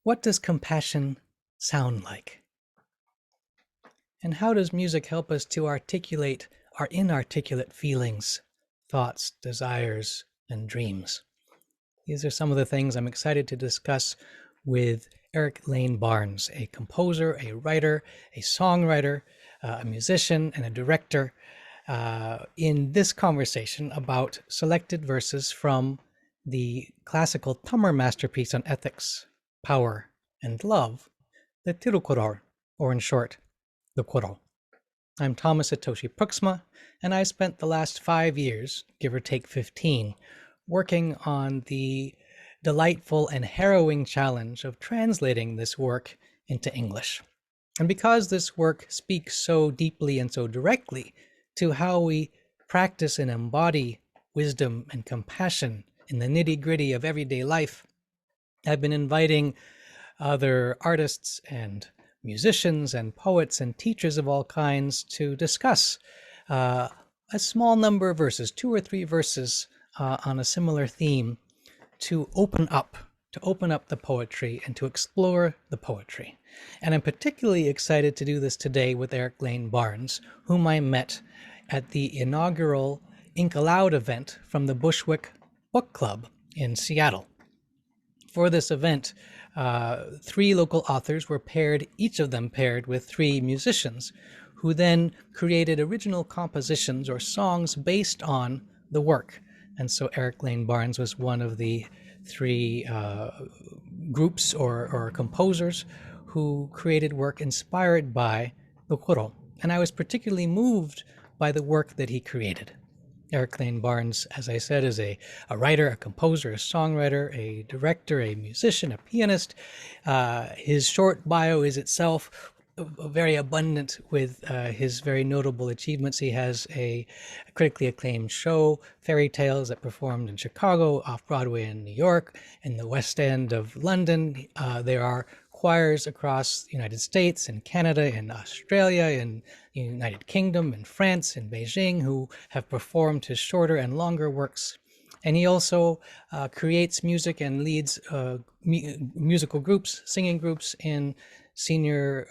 What does compassion sound like? And how does music help us to articulate our inarticulate feelings, thoughts, desires, and dreams? These are some of the things I'm excited to discuss with Eric Lane Barnes, a composer, a writer, a songwriter, a musician, and a director, in this conversation about selected verses from the classical Tamar masterpiece on ethics, power, and love, the Tirukural, or in short, the Kural. I'm Thomas Hitoshi Pruiksma, and I spent the last 5 years, give or take 15, working on the delightful and harrowing challenge of translating this work into English. And because this work speaks so deeply and so directly to how we practice and embody wisdom and compassion in the nitty-gritty of everyday life, I've been inviting other artists and musicians and poets and teachers of all kinds to discuss a small number of verses, 2 or 3 verses on a similar theme, to open up the poetry and to explore the poetry. And I'm particularly excited to do this today with Eric Lane Barnes, whom I met at the inaugural InkAloud event from the Bushwick Book Club in Seattle. For this event, 3 local authors were paired, each of them paired with 3 musicians, who then created original compositions or songs based on the work. And so Eric Lane Barnes was one of the 3 groups or composers who created work inspired by the Kural. And I was particularly moved by the work that he created. Eric Lane Barnes, as I said, is a writer, a composer, a songwriter, a director, a musician, a pianist. His short bio is itself very abundant with his very notable achievements. He has a critically acclaimed show, Fairy Tales, that performed in Chicago, Off Broadway in New York, in the West End of London. There are choirs across the United States and Canada and Australia and the United Kingdom and France and Beijing who have performed his shorter and longer works. And he also creates music and leads musical groups, singing groups in senior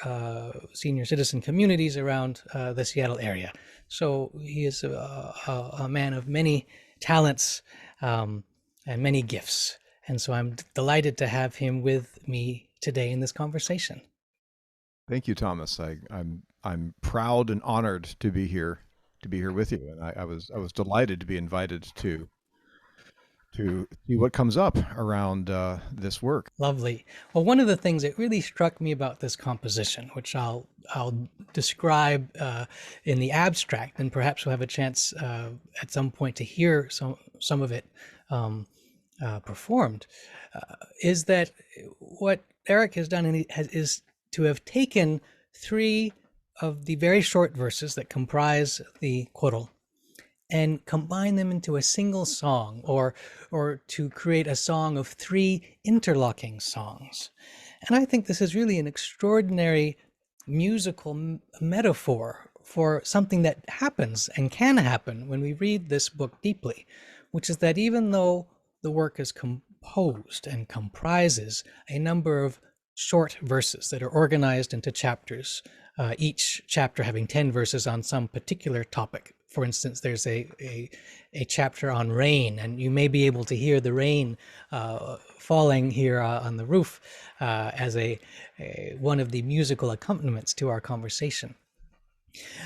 citizen communities around the Seattle area. So he is a man of many talents and many gifts. And so I'm delighted to have him with me today in this conversation. Thank you, Thomas. I'm proud and honored to be here with you, and I was delighted to be invited to see what comes up around this work. Lovely. Well, one of the things that really struck me about this composition, which I'll describe in the abstract, and perhaps we'll have a chance at some point to hear some of it performed, is that what Eric has done is to have taken 3 of the very short verses that comprise the Kural and combine them into a single song, or to create a song of 3 interlocking songs. And I think this is really an extraordinary musical metaphor for something that happens and can happen when we read this book deeply, which is that even though the work is composed and comprises a number of short verses that are organized into chapters, each chapter having 10 verses on some particular topic. For instance, there's a chapter on rain, and you may be able to hear the rain falling here on the roof as one of the musical accompaniments to our conversation.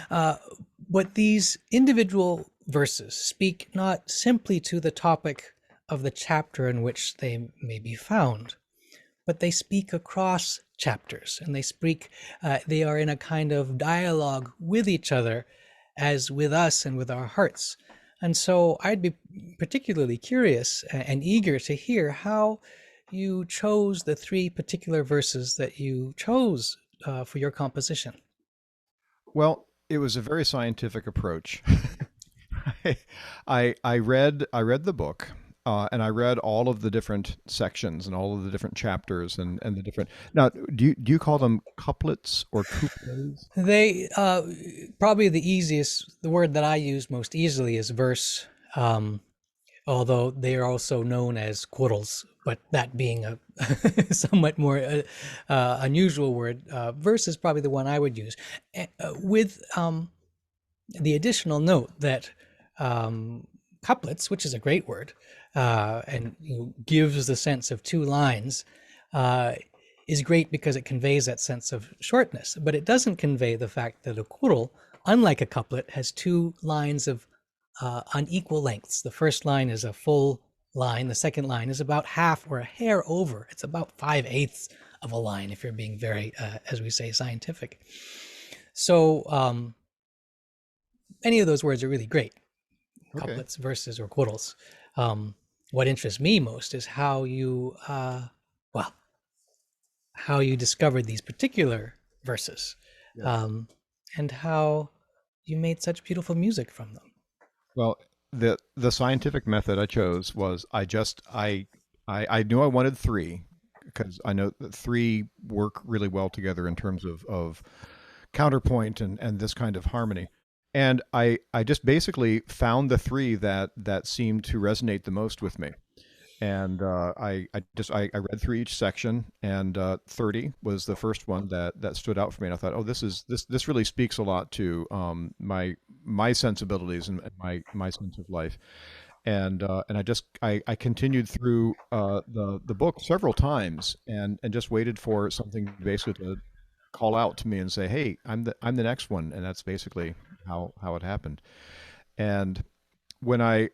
But these individual verses speak not simply to the topic of the chapter in which they may be found, but they speak across chapters, and they are in a kind of dialogue with each other as with us and with our hearts. And so I'd be particularly curious and eager to hear how you chose the 3 particular verses that you chose for your composition. Well, it was a very scientific approach. I read the book, and I read all of the different sections and all of the different chapters and the different. Now, do you call them couplets or couplets? They probably the word that I use most easily is verse. although they are also known as Kurals, but that being a somewhat more unusual word. Verse is probably the one I would use, with the additional note that couplets, which is a great word, and gives the sense of two lines, uh, is great because it conveys that sense of shortness, but it doesn't convey the fact that a kural, unlike a couplet, has two lines of unequal lengths. The first line is a full line. The second line is about half or a hair over. It's about 5/8 of a line if you're being very, as we say, scientific. So any of those words are really great, Okay. couplets, verses, or quotes. What interests me most is how you, well, how you discovered these particular verses, Yes. um, and how you made such beautiful music from them. Well, the scientific method I chose was I knew I wanted three because I know that three work really well together in terms of counterpoint and this kind of harmony. And I just basically found the three that seemed to resonate the most with me. And I read through each section, and 30 was the first one that stood out for me. And I thought, oh, this really speaks a lot to my sensibilities and my sense of life. And I continued through the book several times, and just waited for something basically to call out to me and say, hey, I'm the next one. And that's basically how it happened. And when I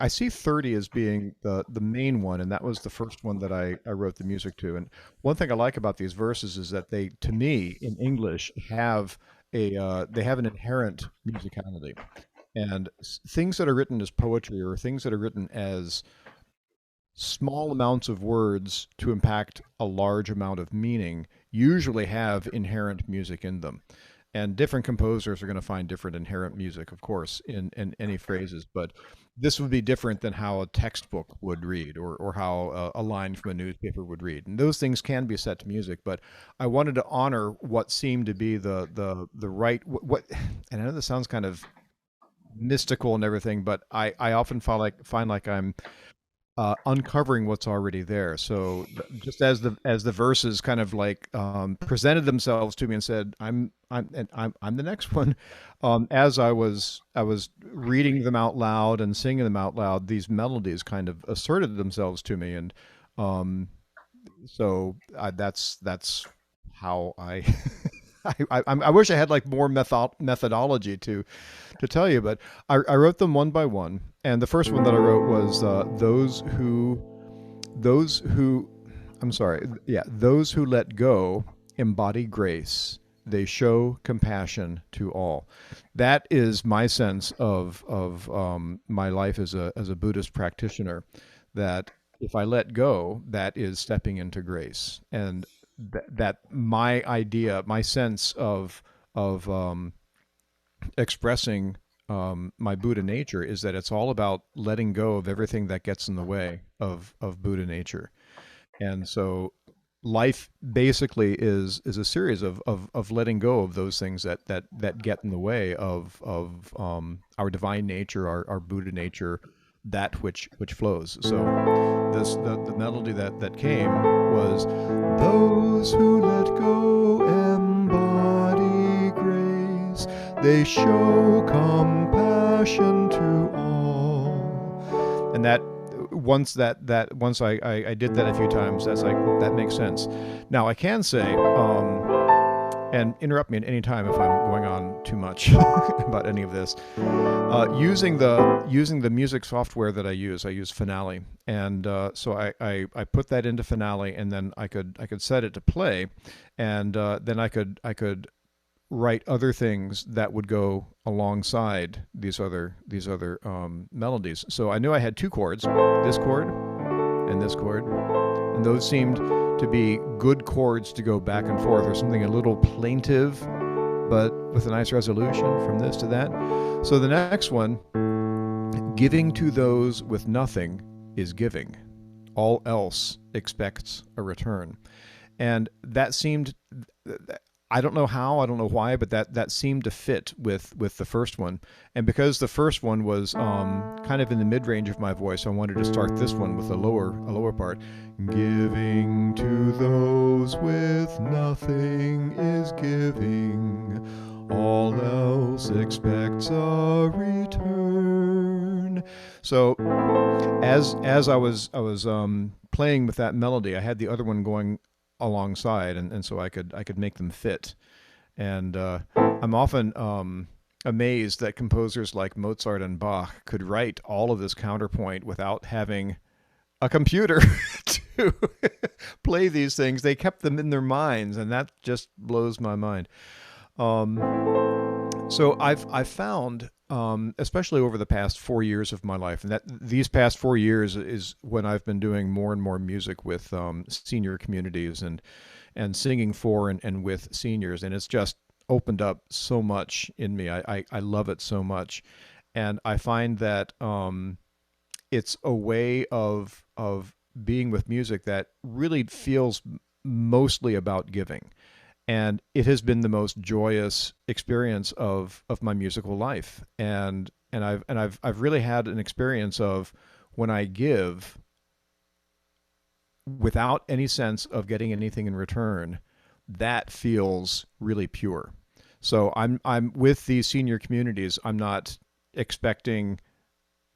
see 30 as being the main one, and that was the first one that I wrote the music to. And one thing I like about these verses is that they, to me, in English, have they have an inherent musicality. And things that are written as poetry, or things that are written as small amounts of words to impact a large amount of meaning, usually have inherent music in them. And different composers are going to find different inherent music, of course, in any phrases. But this would be different than how a textbook would read, or how a line from a newspaper would read. And those things can be set to music. But I wanted to honor what seemed to be the right what. And I know this sounds kind of mystical and everything, but I often find like I'm uncovering what's already there. So just as the verses kind of like presented themselves to me and said, I'm the next one. As I was reading them out loud and singing them out loud, these melodies kind of asserted themselves to me, and um, that's how I. I wish I had like more methodology to tell you, but I wrote them one by one. And the first one that I wrote was those who, I'm sorry, yeah, those who let go embody grace. They show compassion to all. That is my sense of my life as a Buddhist practitioner. That if I let go, that is stepping into grace, and that my idea, my sense of expressing my Buddha nature is that it's all about letting go of everything that gets in the way of Buddha nature. And so life basically is a series of letting go of those things that get in the way of our divine nature, our Buddha nature, that which flows. So the melody that came was those who let go embody grace. They show compassion to all. And that once I did that a few times, that's like that makes sense. Now I can say, and interrupt me at any time if I'm going on too much about any of this. Using the music software that I use Finale, and so I put that into Finale, and then I could set it to play, and then I could write other things that would go alongside these other melodies. So I knew I had two chords, this chord and this chord, and those seemed to be good chords to go back and forth, or something a little plaintive, but with a nice resolution from this to that. So the next one, giving to those with nothing is giving. All else expects a return. And that seemed, I don't know how, I don't know why, but that seemed to fit with the first one. And because the first one was kind of in the mid range of my voice, I wanted to start this one with a lower part. Giving to those with nothing is giving. All else expects a return. So as I was playing with that melody, I had the other one going alongside, and so I could make them fit. And I'm often amazed that composers like Mozart and Bach could write all of this counterpoint without having a computer to play these things. They kept them in their minds, and that just blows my mind. Um, so I've found, especially over the past 4 years of my life, and that these past 4 years is when I've been doing more and more music with senior communities and singing for and with seniors, and it's just opened up so much in me. I love it so much, and I find that it's a way of being with music that really feels mostly about giving, and it has been the most joyous experience of my musical life. And I've really had an experience of when I give without any sense of getting anything in return, that feels really pure. So I'm with these senior communities. I'm not expecting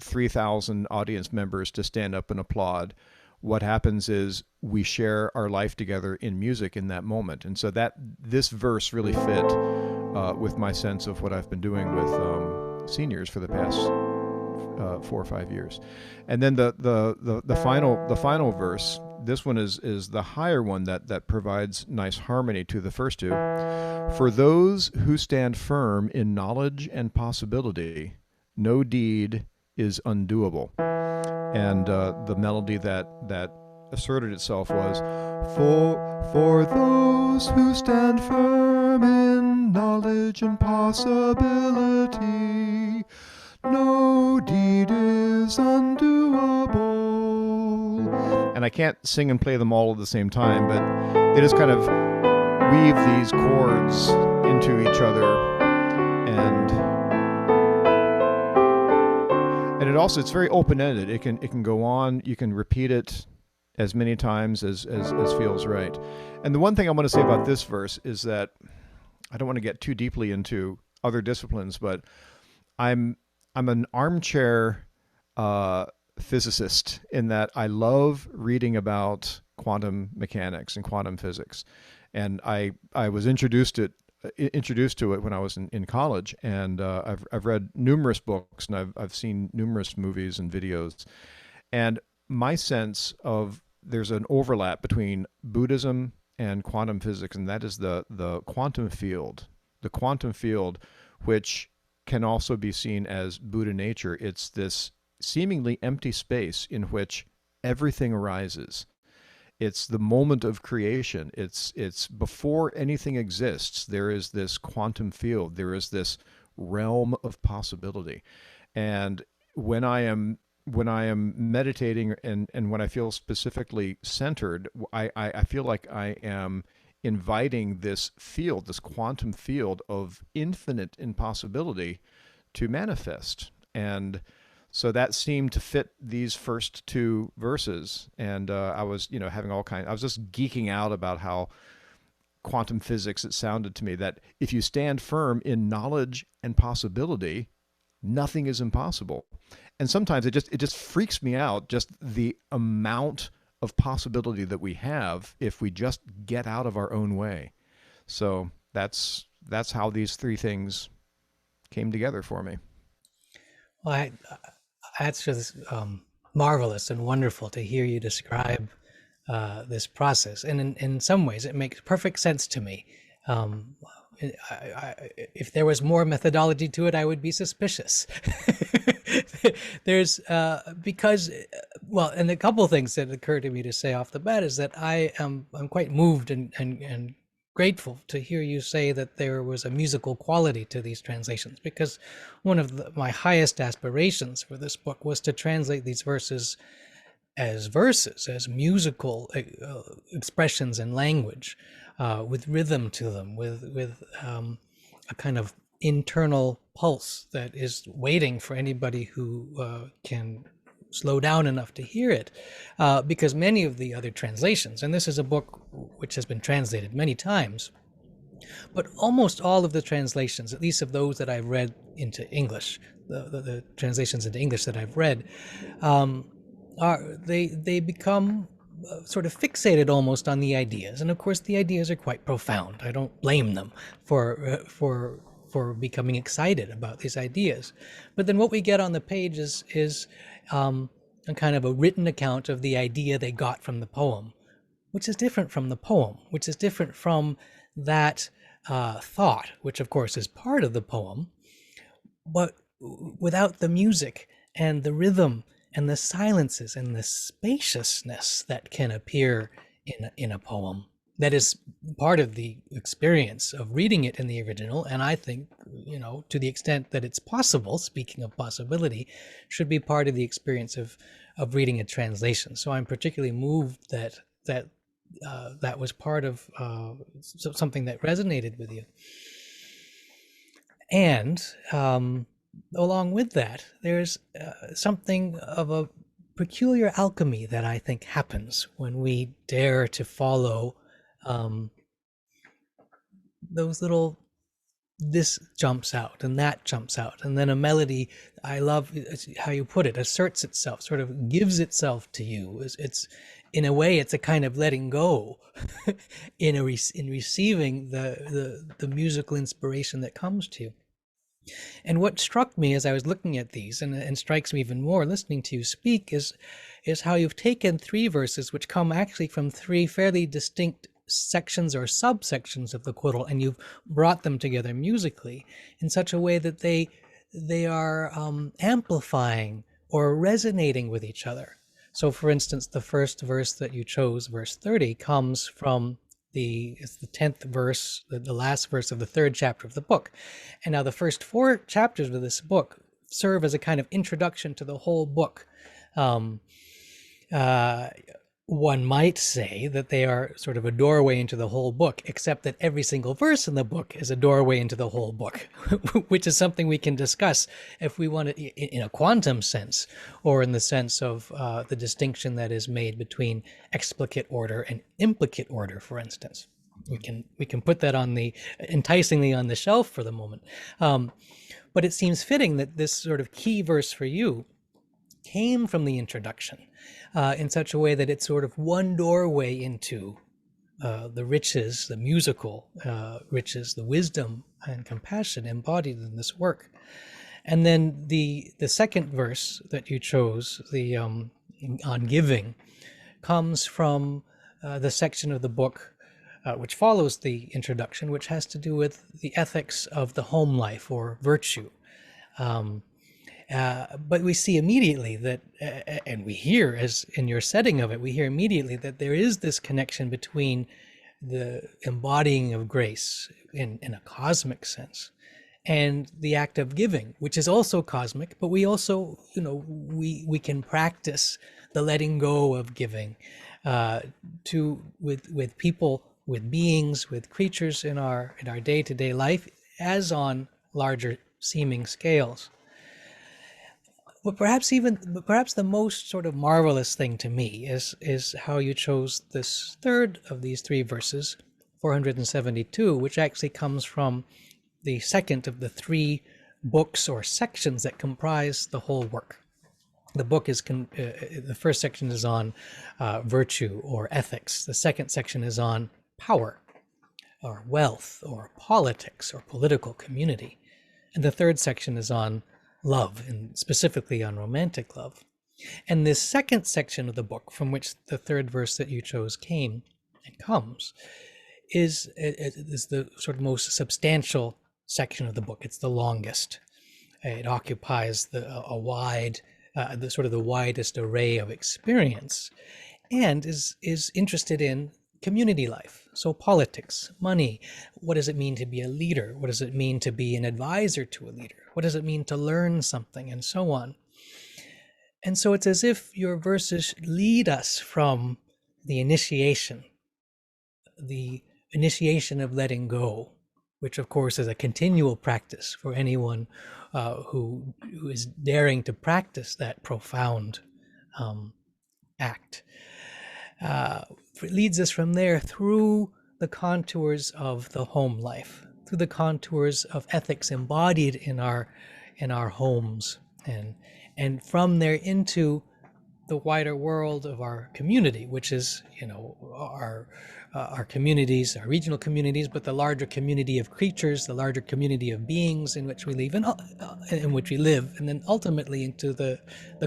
3,000 audience members to stand up and applaud. What happens is we share our life together in music in that moment. And so that this verse really fit with my sense of what I've been doing with seniors for the past 4 or 5 years. And then the final verse, this one is the higher one that provides nice harmony to the first two. For those who stand firm in knowledge and possibility, no deed is undoable. And the melody that asserted itself was, for those who stand firm in knowledge and possibility, no deed is undoable. And I can't sing and play them all at the same time, but they just kind of weave these chords into each other. And it also, it's very open-ended. It can go on. You can repeat it as many times as feels right. And the one thing I want to say about this verse is that I don't want to get too deeply into other disciplines, but I'm an armchair physicist in that I love reading about quantum mechanics and quantum physics. And I was introduced to it when I was in college, and I've read numerous books, and I've seen numerous movies and videos. And my sense of there's an overlap between Buddhism and quantum physics, and that is the quantum field. The quantum field, which can also be seen as Buddha nature. It's this seemingly empty space in which everything arises. It's the moment of creation. It's before anything exists. There is this quantum field. There is this realm of possibility. And when I am meditating and when I feel specifically centered, I feel like I am inviting this field, this quantum field of infinite impossibility to manifest. And so that seemed to fit these first two verses. And I was, having I was just geeking out about how quantum physics, it sounded to me that if you stand firm in knowledge and possibility, nothing is impossible. And sometimes it just freaks me out, just the amount of possibility that we have if we just get out of our own way. So that's how these three things came together for me. Well, that's just marvelous and wonderful to hear you describe this process. And in some ways, it makes perfect sense to me. If there was more methodology to it, I would be suspicious. There's because, well, and a couple of things that occur to me to say off the bat is that I'm quite moved and grateful to hear you say that there was a musical quality to these translations, because one of my highest aspirations for this book was to translate these verses as verses, as musical expressions in language, with rhythm to them, with a kind of internal pulse that is waiting for anybody who can slow down enough to hear it, because many of the other translations, and this is a book which has been translated many times, but almost all of the translations, at least of those that I've read into English, the translations into English that I've read, they become sort of fixated almost on the ideas, and of course the ideas are quite profound. I don't blame them for becoming excited about these ideas, but then what we get on the page is a kind of a written account of the idea they got from the poem, which is different from the poem, which is different from that thought, which of course is part of the poem, but without the music and the rhythm and the silences and the spaciousness that can appear in a poem. That is part of the experience of reading it in the original, and I think, to the extent that it's possible, speaking of possibility, should be part of the experience of reading a translation. So I'm particularly moved that that was part of something that resonated with you. And along with that, there's something of a peculiar alchemy that I think happens when we dare to follow those little, this jumps out and that jumps out, and then a melody, I love how you put it, asserts itself, sort of gives itself to you. It's in a way, it's a kind of letting go in receiving the musical inspiration that comes to you. And what struck me as I was looking at these, and strikes me even more listening to you speak, is how you've taken three verses which come actually from three fairly distinct sections or subsections of the Kural, and you've brought them together musically in such a way that they are amplifying or resonating with each other. So for instance, the first verse that you chose, verse 30, comes from it's the 10th verse, the last verse of the 3rd chapter of the book. And now the first 4 chapters of this book serve as a kind of introduction to the whole book. One might say that they are sort of a doorway into the whole book, except that every single verse in the book is a doorway into the whole book, which is something we can discuss if we want to, in a quantum sense, or in the sense of the distinction that is made between explicate order and implicate order, for instance. We can put that enticingly on the shelf for the moment. But it seems fitting that this sort of key verse for you came from the introduction in such a way that it's sort of one doorway into the riches, the musical riches, the wisdom and compassion embodied in this work. And then the second verse that you chose, the on giving, comes from the section of the book which follows the introduction, which has to do with the ethics of the home life or virtue. But we see immediately that, and we hear, as in your setting of it, we hear immediately that there is this connection between the embodying of grace in a cosmic sense and the act of giving, which is also cosmic, but we also, we can practice the letting go of giving with people, with beings, with creatures in our day-to-day life, as on larger seeming scales. But perhaps the most sort of marvelous thing to me is how you chose this third of these three verses, 472, which actually comes from the second of the three books or sections that comprise the whole work. The book is the first section is on virtue or ethics. The second section is on power, or wealth, or politics, or political community, and the third section is on love, and specifically on romantic love. And this second section of the book, from which the third verse that you chose came and comes, is the sort of most substantial section of the book. It's the longest. It occupies the widest array of experience, and is interested in community life. So politics, money, what does it mean to be a leader? What does it mean to be an advisor to a leader? What does it mean to learn something, and so on? And so it's as if your verses lead us from the initiation of letting go, which of course is a continual practice for anyone who is daring to practice that profound um, act. It leads us from there through the contours of the home life, through the contours of ethics embodied in our homes, and from there into the wider world of our community, which is, you know, our communities, our regional communities, but the larger community of creatures, the larger community of beings in which we live, and in which we live, and then ultimately into the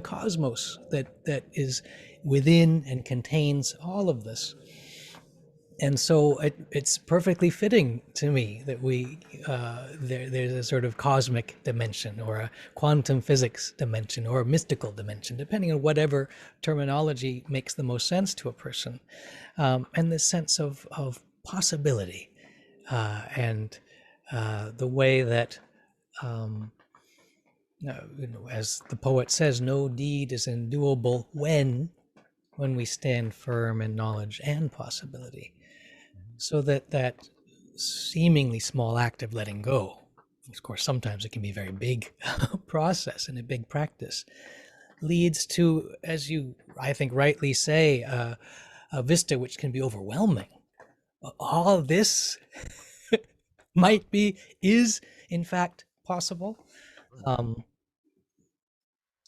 cosmos that is within and contains all of this. And so it's perfectly fitting to me that there's a sort of cosmic dimension or a quantum physics dimension or a mystical dimension, depending on whatever terminology makes the most sense to a person, and this sense of possibility, and the way that, you know, as the poet says, no deed is undoable when we stand firm in knowledge and possibility. So that seemingly small act of letting go, of course, sometimes it can be a very big process and a big practice, leads to, as you, I think, rightly say, a vista which can be overwhelming. All this is in fact possible.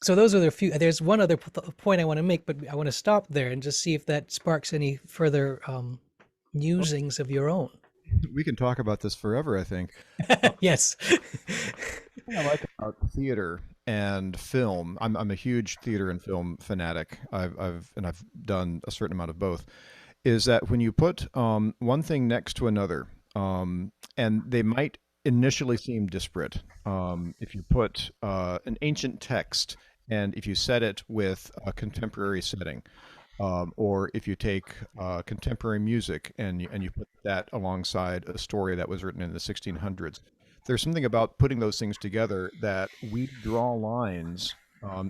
So those are the few. There's one other point I want to make, but I want to stop there and just see if that sparks any further musings of your own. We can talk about this forever, I think. Yes. What I like about theater and film, I'm a huge theater and film fanatic. I've done a certain amount of both. Is that when you put one thing next to another, and they might initially seem disparate. If you put an ancient text and if you set it with a contemporary setting, or if you take contemporary music and you put that alongside a story that was written in the 1600s, there's something about putting those things together that we draw lines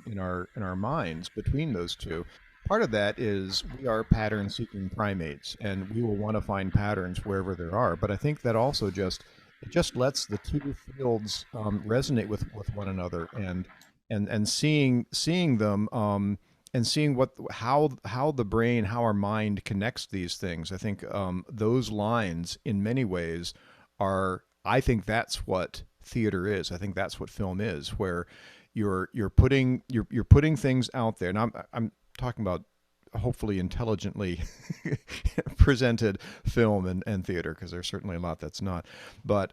in our minds between those two. Part of that is we are pattern-seeking primates, and we will want to find patterns wherever there are. But I think that also just lets the two fields resonate with one another, and seeing them. And seeing how the brain, how our mind connects these things. I think those lines in many ways are, I think that's what theater is. I think that's what film is, where you're putting things out there. And I'm talking about hopefully intelligently presented film and theater, because there's certainly a lot that's not. But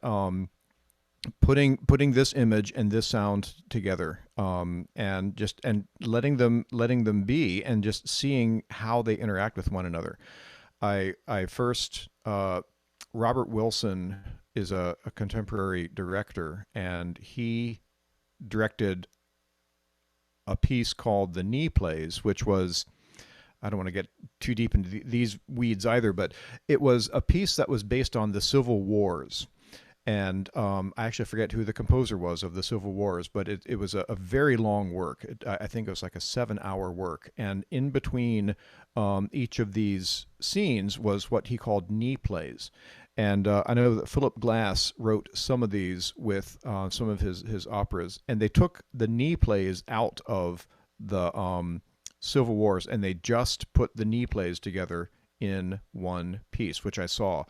putting this image and this sound together, and letting them be, and just seeing how they interact with one another. I first Robert Wilson is a contemporary director, and he directed a piece called The Knee Plays, which was, I don't want to get too deep into these weeds either, but it was a piece that was based on the Civil Wars. And I actually forget who the composer was of the Civil Wars, but it was a very long work. I think it was like a 7-hour work. And in between each of these scenes was what he called knee plays. And I know that Philip Glass wrote some of these with some of his operas. And they took the knee plays out of the Civil Wars, and they just put the knee plays together in one piece, which I saw.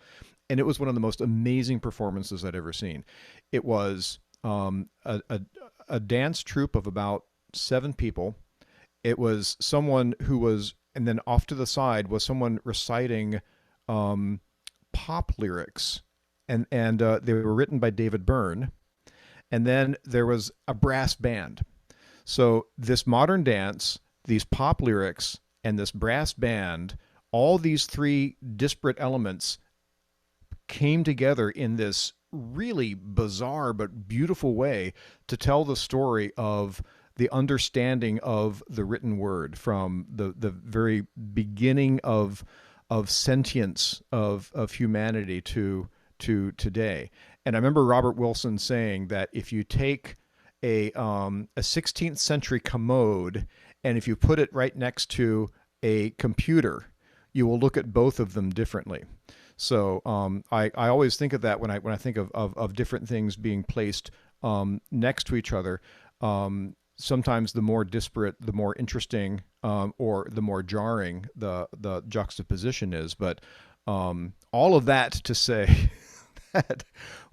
And it was one of the most amazing performances I'd ever seen. It was a dance troupe of about 7 people. It was someone who was, and then off to the side was someone reciting pop lyrics, and they were written by David Byrne. And then there was a brass band. So this modern dance, these pop lyrics, and this brass band, all these 3 disparate elements came together in this really bizarre but beautiful way to tell the story of the understanding of the written word from the very beginning of sentience of humanity to today. And I remember Robert Wilson saying that if you take a 16th century commode And if you put it right next to a computer, you will look at both of them differently. So I always think of that when I think of different things being placed next to each other. Sometimes the more disparate, the more interesting, or the more jarring the juxtaposition is. But all of that to say that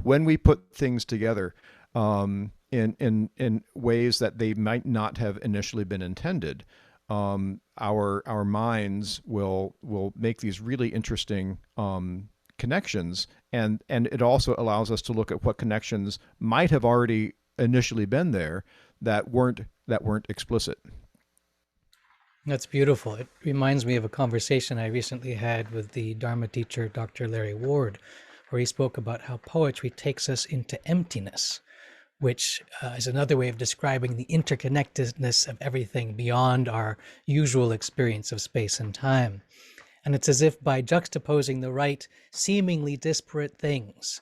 when we put things together in ways that they might not have initially been intended, our minds will make these really interesting connections, and it also allows us to look at what connections might have already initially been there that weren't explicit. That's beautiful. It reminds me of a conversation I recently had with the Dharma teacher, Dr. Larry Ward, where he spoke about how poetry takes us into emptiness, which is another way of describing the interconnectedness of everything beyond our usual experience of space and time. And it's as if by juxtaposing the right, seemingly disparate things,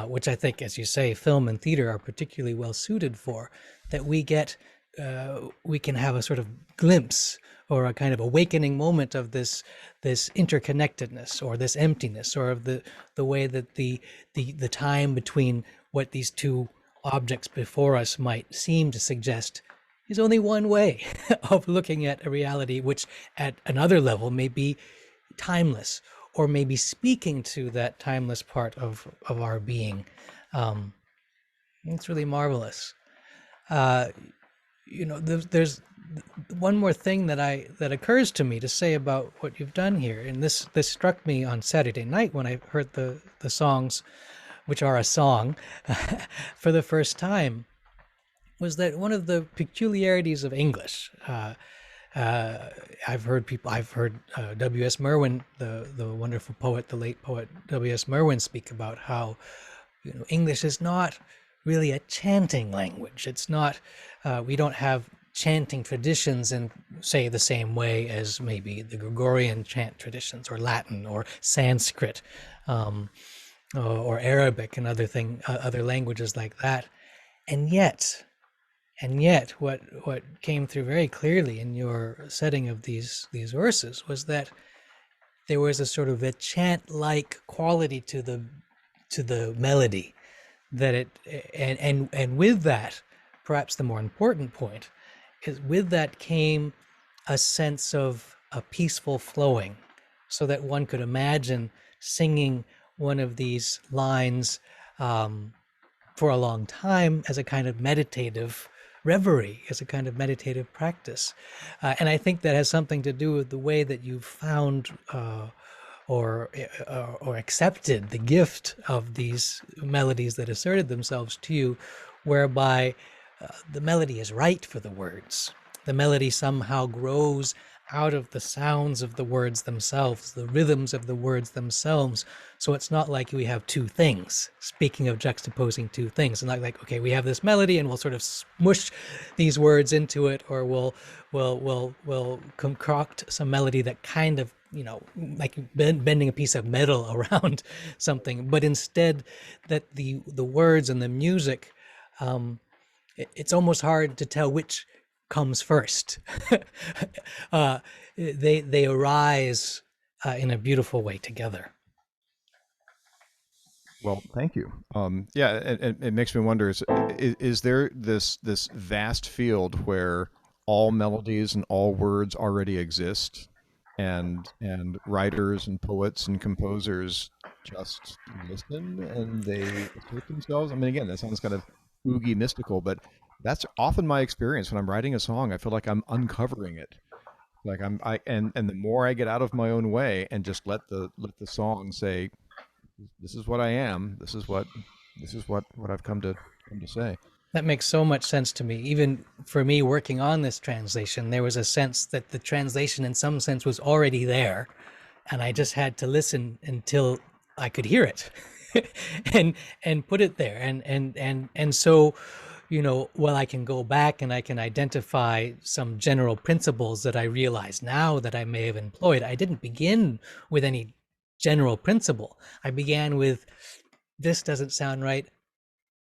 which I think, as you say, film and theater are particularly well suited for, that we can have a sort of glimpse or a kind of awakening moment of this interconnectedness or this emptiness, or of the way that the time between what these two objects before us might seem to suggest is only one way of looking at a reality, which at another level may be timeless, or maybe speaking to that timeless part of our being. It's really marvelous. Uh, there's one more thing that occurs to me to say about what you've done here, and this struck me on Saturday night when I heard the songs, which are a song, for the first time, was that one of the peculiarities of English. I've heard W.S. Merwin, the wonderful poet, the late poet W.S. Merwin, speak about how English is not really a chanting language. It's not. We don't have chanting traditions in, say, the same way as maybe the Gregorian chant traditions, or Latin, or Sanskrit, or Arabic, and other languages like that. And yet, what came through very clearly in your setting of these verses was that there was a sort of a chant-like quality to the melody, that it and with that, perhaps the more important point is, with that came a sense of a peaceful flowing, so that one could imagine singing one of these lines for a long time as a kind of meditative reverie, as a kind of meditative practice. And I think that has something to do with the way that you've found or accepted the gift of these melodies that asserted themselves to you, whereby the melody is right for the words. The melody somehow grows out of the sounds of the words themselves, the rhythms of the words themselves. So it's not like we have two things, speaking of juxtaposing two things, and like, okay, we have this melody and we'll sort of smush these words into it, or we'll concoct some melody that kind of, like bending a piece of metal around something. But instead, that the words and the music, it's almost hard to tell which comes first. They arise in a beautiful way together. Well, thank you. Yeah, and it makes me wonder: is there this vast field where all melodies and all words already exist, and writers and poets and composers just listen and they assert themselves? I mean, again, that sounds kind of oogie mystical, but that's often my experience when I'm writing a song. I feel like I'm uncovering it. Like and the more I get out of my own way and just let the song say, this is what I am. This is what I've come to say. That makes so much sense to me. Even for me working on this translation, there was a sense that the translation in some sense was already there, and I just had to listen until I could hear it and put it there. And so, while I can go back and I can identify some general principles that I realize now that I may have employed, I didn't begin with any general principle. I began with, this doesn't sound right,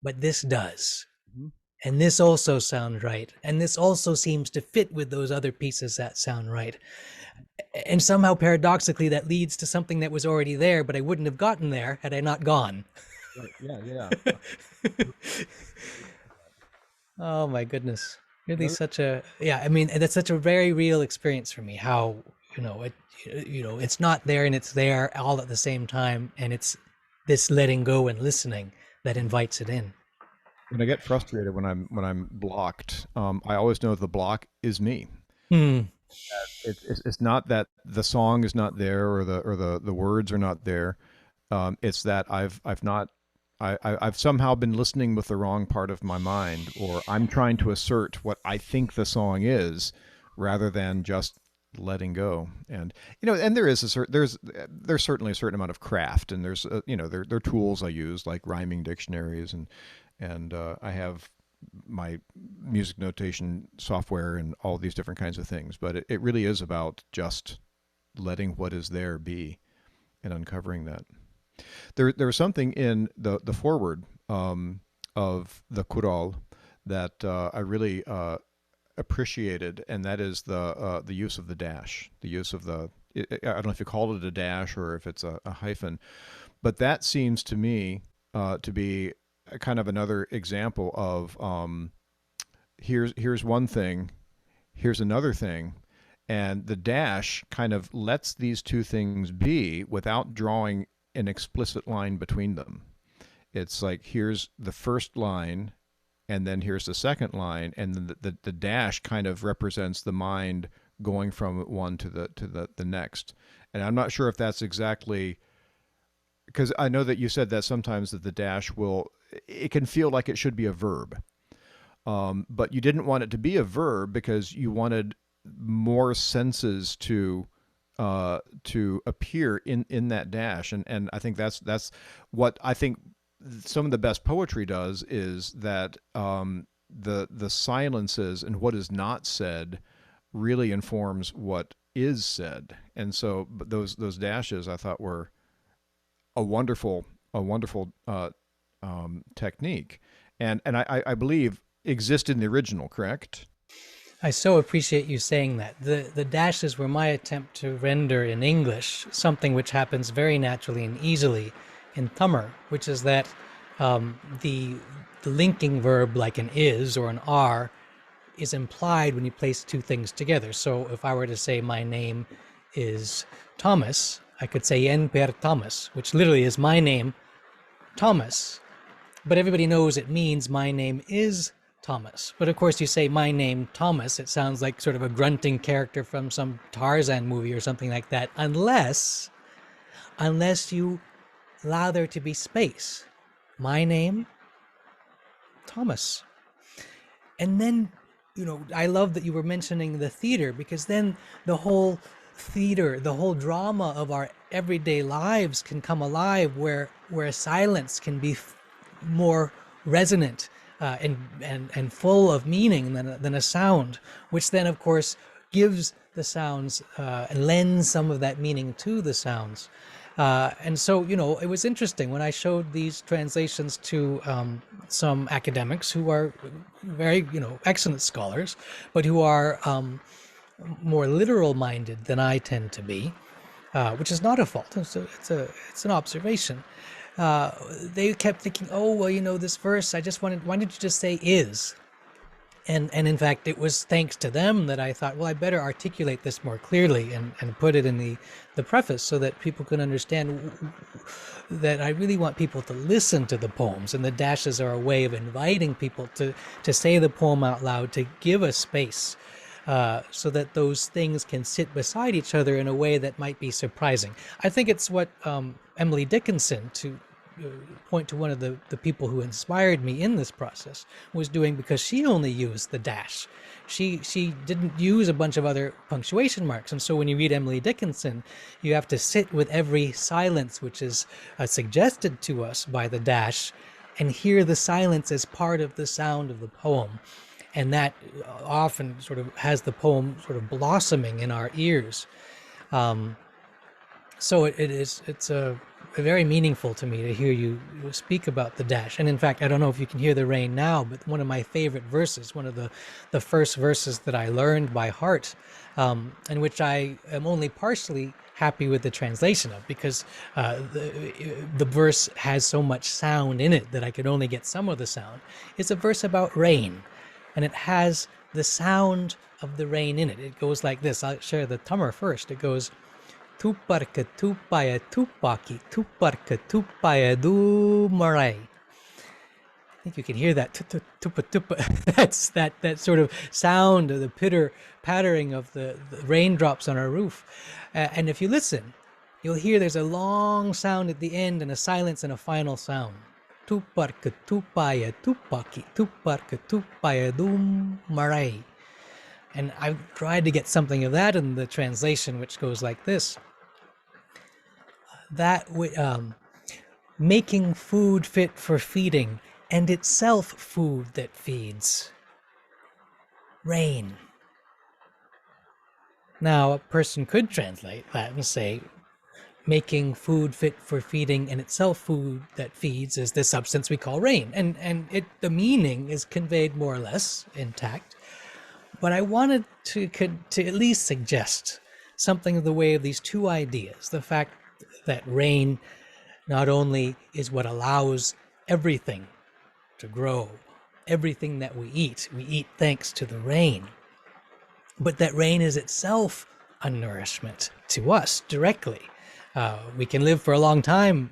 but this does. Mhm. and this also sounds right, and this also seems to fit with those other pieces that sound right. And somehow paradoxically that leads to something that was already there, but I wouldn't have gotten there had I not gone. Right. Yeah. Yeah. Oh my goodness. Really Another, such a, yeah, I mean, that's such a very real experience for me, how, it, it's not there and it's there all at the same time. And it's this letting go and listening that invites it in. when I get frustrated when I'm blocked, I always know the block is me. Hmm. It's not that the song is not there or the words are not there. It's that I've not I've somehow been listening with the wrong part of my mind, or I'm trying to assert what I think the song is, rather than just letting go. And and there is there's certainly a certain amount of craft, and there's there are tools I use like rhyming dictionaries, and I have my music notation software and all these different kinds of things. But it really is about just letting what is there be and uncovering that. There was something in the foreword of the Kural that I really appreciated, and that is the use of the dash, the use of I don't know if you call it a dash or if it's a hyphen, but that seems to me to be a kind of another example of here's one thing, here's another thing, and the dash kind of lets these two things be without drawing an explicit line between them. It's like here's the first line, and then here's the second line, and then the dash kind of represents the mind going from one to the next. And I'm not sure if that's exactly, because I know that you said that sometimes that the dash it can feel like it should be a verb, but you didn't want it to be a verb because you wanted more senses to appear in that dash, and I think that's what I think some of the best poetry does, is that the silences and what is not said really informs what is said. And so but those dashes I thought were a wonderful technique, and I believe exist in the original, correct? I so appreciate you saying that. The dashes were my attempt to render in English something which happens very naturally and easily in Tamil, which is that the linking verb like an is or an are is implied when you place two things together. So if I were to say my name is Thomas, I could say en per Thomas, which literally is my name, Thomas. But everybody knows it means my name is Thomas. But of course, you say my name Thomas, it sounds like sort of a grunting character from some Tarzan movie or something like that, unless you allow there to be space. My name, Thomas. And then, I love that you were mentioning the theater, because then the whole theater, the whole drama of our everyday lives can come alive, where silence can be more resonant and full of meaning than a sound, which then of course gives the sounds and lends some of that meaning to the sounds. And so, it was interesting when I showed these translations to some academics who are very, excellent scholars, but who are more literal minded than I tend to be, which is not a fault. It's an observation. They kept thinking, oh, well, this verse, why did you just say is? And in fact, it was thanks to them that I thought, well, I better articulate this more clearly and put it in the preface so that people can understand that I really want people to listen to the poems. And the dashes are a way of inviting people to say the poem out loud, to give a space so that those things can sit beside each other in a way that might be surprising. I think it's what Emily Dickinson, to point to one of the people who inspired me in this process, was doing, because she only used the dash. She didn't use a bunch of other punctuation marks. And so when you read Emily Dickinson, you have to sit with every silence which is suggested to us by the dash and hear the silence as part of the sound of the poem. And that often sort of has the poem sort of blossoming in our ears. So it's a very meaningful to me to hear you speak about the dash. And in fact, I don't know if you can hear the rain now, but one of my favorite verses, one of the first verses that I learned by heart, and which I am only partially happy with the translation of, because the verse has so much sound in it that I could only get some of the sound. It's a verse about rain, and it has the sound of the rain in it. It goes like this. I'll share the tummer first. It goes, Tuparka tupaya tupaki tuparka tupaya du marai. I think you can hear that tupa tupa. That's that sort of sound, the pattering of the raindrops on our roof. And if you listen, you'll hear there's a long sound at the end and a silence and a final sound. Tuparka tupaya tupaki tuparka tupaya du marai. And I've tried to get something of that in the translation, which goes like this. That making food fit for feeding, and itself food that feeds. Rain. Now, a person could translate that and say, making food fit for feeding and itself food that feeds is the substance we call rain. And the meaning is conveyed more or less intact. But I wanted to at least suggest something of the way of these two ideas. The fact that rain not only is what allows everything to grow, everything that we eat thanks to the rain, but that rain is itself a nourishment to us directly. We can live for a long time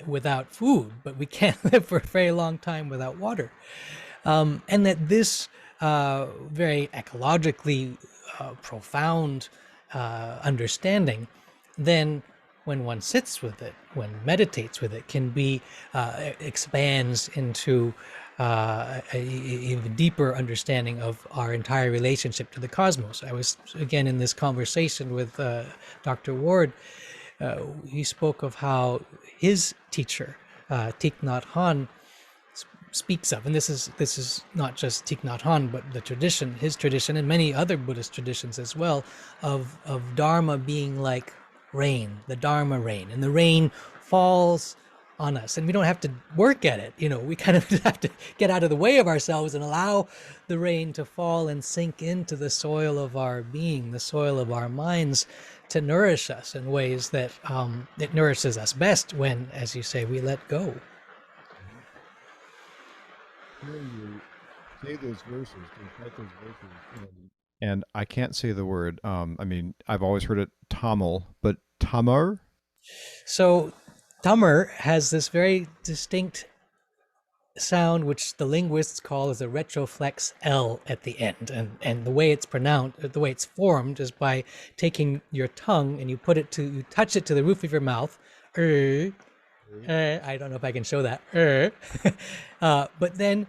without food, but we can't live for a very long time without water. And that this very ecologically profound understanding, then when one sits with it, when meditates with it, can be expands into a even deeper understanding of our entire relationship to the cosmos. I was again in this conversation with Dr. Ward. He spoke of how his teacher, Thich Nhat Hanh, speaks of, and this is not just Thich Nhat Hanh, but the tradition, his tradition, and many other Buddhist traditions as well, of Dharma being like rain, the Dharma rain, and the rain falls on us, and we don't have to work at it. We kind of have to get out of the way of ourselves and allow the rain to fall and sink into the soil of our being, the soil of our minds, to nourish us in ways that it nourishes us best when, as you say, we let go. You say those verses, to recite those verses, and I can't say the word. I mean, I've always heard it Tamil, but Tamar. So, Tamar has this very distinct sound, which the linguists call as a retroflex L at the end, and the way it's pronounced, the way it's formed, is by taking your tongue and you touch it to the roof of your mouth. I don't know if I can show that. But then,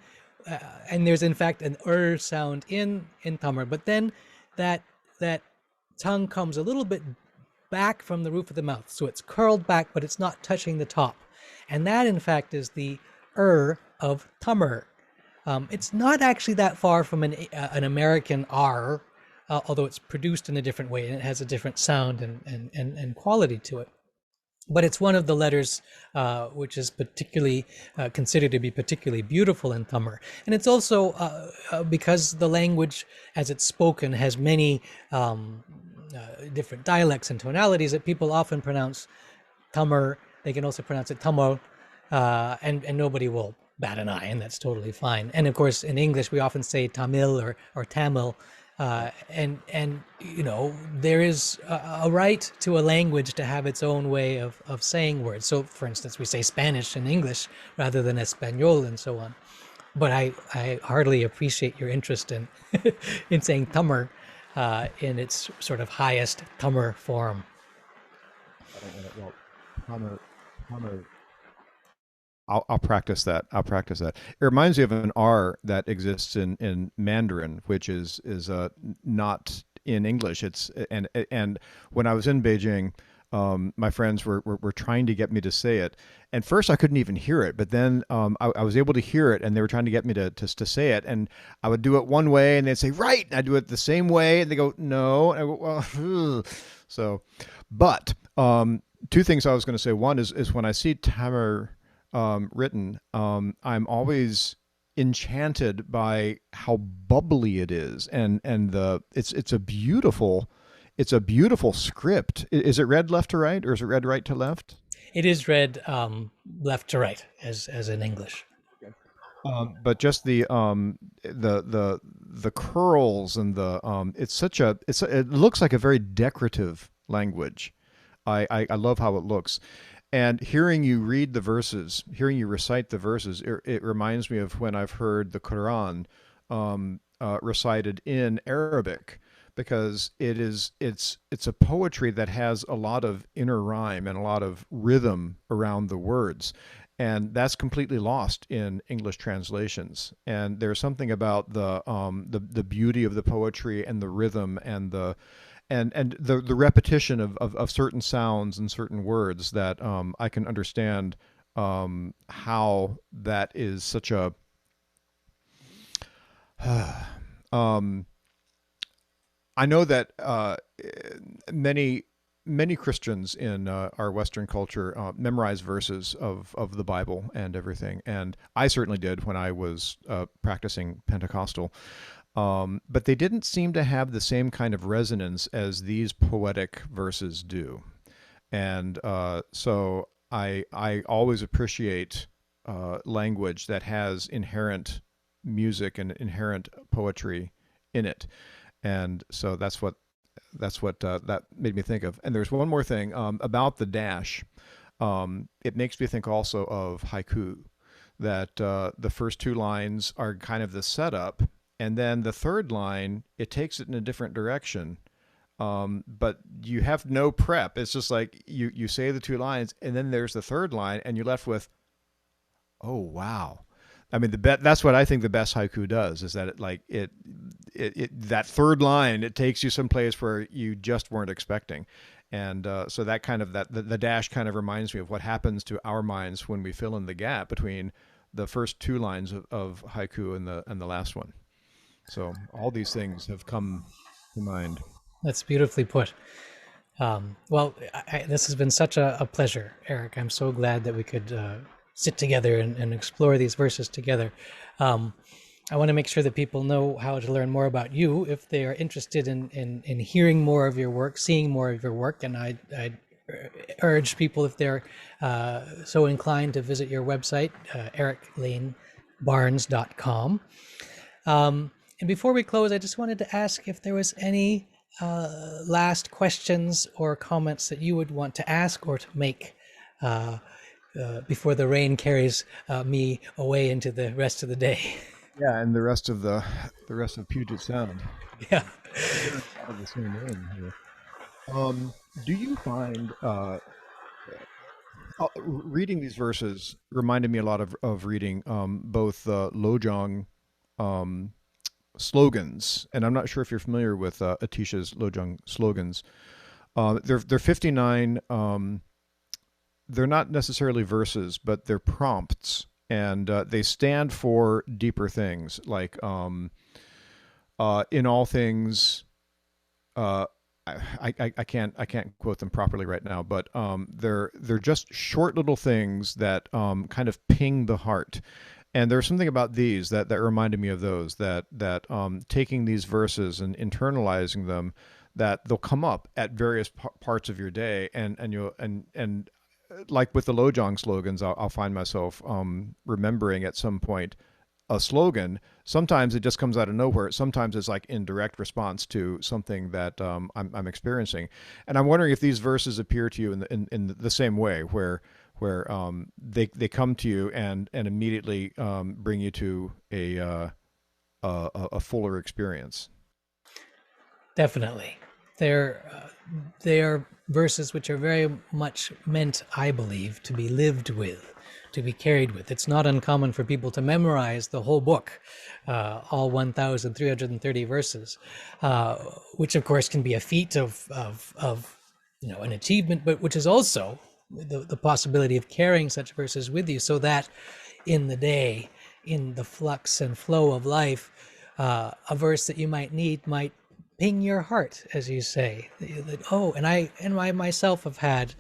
and there's in fact an sound in Tamar, but then that tongue comes a little bit back from the roof of the mouth, so it's curled back, but it's not touching the top, and that in fact is the of Tamar. It's not actually that far from an American R, although it's produced in a different way and it has a different sound and quality to it. But it's one of the letters which is particularly considered to be particularly beautiful in Tamar. And it's also because the language as it's spoken has many different dialects and tonalities that people often pronounce Tamar. They can also pronounce it Tamar, and nobody will bat an eye, and that's totally fine. And of course, in English, we often say Tamil or Tamil. And there is a right to a language to have its own way of saying words. So, for instance, we say Spanish in English rather than Espanol and so on. But I hardly appreciate your interest in in saying Tamar in its sort of highest Tamar form. I'll practice that. It reminds me of an R that exists in Mandarin, which is not in English. And when I was in Beijing, my friends were trying to get me to say it. And first I couldn't even hear it, but then I was able to hear it, and they were trying to get me to say it. And I would do it one way, and they'd say right, and I'd do it the same way, and they go no, and I go well, so, but two things I was going to say. One is when I see Tamar written, I'm always enchanted by how bubbly it is, and the it's a beautiful script. Is it read left to right, or is it read right to left? It is read left to right, as in English. But just the curls and the it looks like a very decorative language. I love how it looks. And hearing you read the verses, hearing you recite the verses, it reminds me of when I've heard the Quran recited in Arabic, because it's a poetry that has a lot of inner rhyme and a lot of rhythm around the words. And that's completely lost in English translations. And there's something about the beauty of the poetry and the rhythm and the repetition of certain sounds and certain words that I can understand how that is such a um, I know that many Christians in our Western culture memorize verses of the Bible and everything, and I certainly did when I was practicing Pentecostal. But they didn't seem to have the same kind of resonance as these poetic verses do. And so I always appreciate language that has inherent music and inherent poetry in it. And so that's what that made me think of. And there's one more thing about the dash. It makes me think also of haiku, that the first two lines are kind of the setup, and then the third line, it takes it in a different direction. But you have no prep. It's just like you say the two lines, and then there's the third line, and you're left with, oh wow. I mean, that's what I think the best haiku does, is that that third line, it takes you someplace where you just weren't expecting. And so that kind of the dash kind of reminds me of what happens to our minds when we fill in the gap between the first two lines of haiku and the last one. So all these things have come to mind. That's beautifully put. Well, this has been such a pleasure, Eric. I'm so glad that we could sit together and explore these verses together. I want to make sure that people know how to learn more about you if they are interested in hearing more of your work, seeing more of your work. And I urge people, if they're so inclined, to visit your website, ericlanebarnes.com. And before we close, I just wanted to ask if there was any last questions or comments that you would want to ask or to make before the rain carries me away into the rest of the day. Yeah, and the rest of Puget Sound. Yeah. Of the same room here. Do you find reading these verses reminded me a lot of reading both Lojong slogans, and I'm not sure if you're familiar with Atisha's Lojong slogans. They're 59. They're not necessarily verses, but they're prompts, and they stand for deeper things, like in all things. I can't quote them properly right now, but they're just short little things that kind of ping the heart. And there's something about these that reminded me of those, that taking these verses and internalizing them, that they'll come up at various parts of your day, and you'll and like with the Lojong slogans, I'll find myself remembering at some point a slogan. Sometimes it just comes out of nowhere. Sometimes it's like in direct response to something that I'm experiencing. And I'm wondering if these verses appear to you in the same way, where they come to you and immediately bring you to a fuller experience. Definitely. They're verses which are very much meant, I believe, to be lived with, to be carried with. It's not uncommon for people to memorize the whole book, all 1,330 verses, which of course can be a feat of an achievement, but which is also the possibility of carrying such verses with you, so that in the day, in the flux and flow of life, a verse that you might need might ping your heart, as you say. And I myself have had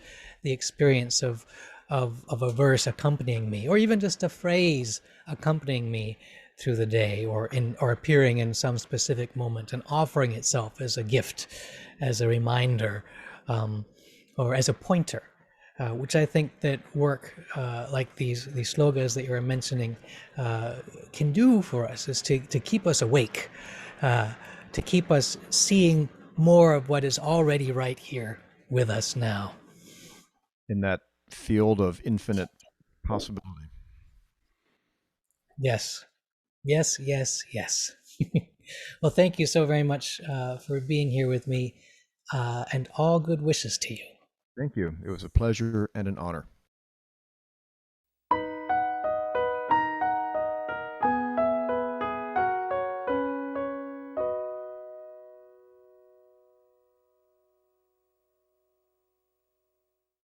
the experience of a verse accompanying me, or even just a phrase accompanying me through the day, or appearing in some specific moment and offering itself as a gift, as a reminder, or as a pointer, which I think that work like these slogas that you were mentioning can do for us, is to keep us awake, to keep us seeing more of what is already right here with us now. In that field of infinite possibility. Yes, yes, yes, yes. Well, thank you so very much for being here with me, and all good wishes to you. Thank you. It was a pleasure and an honor.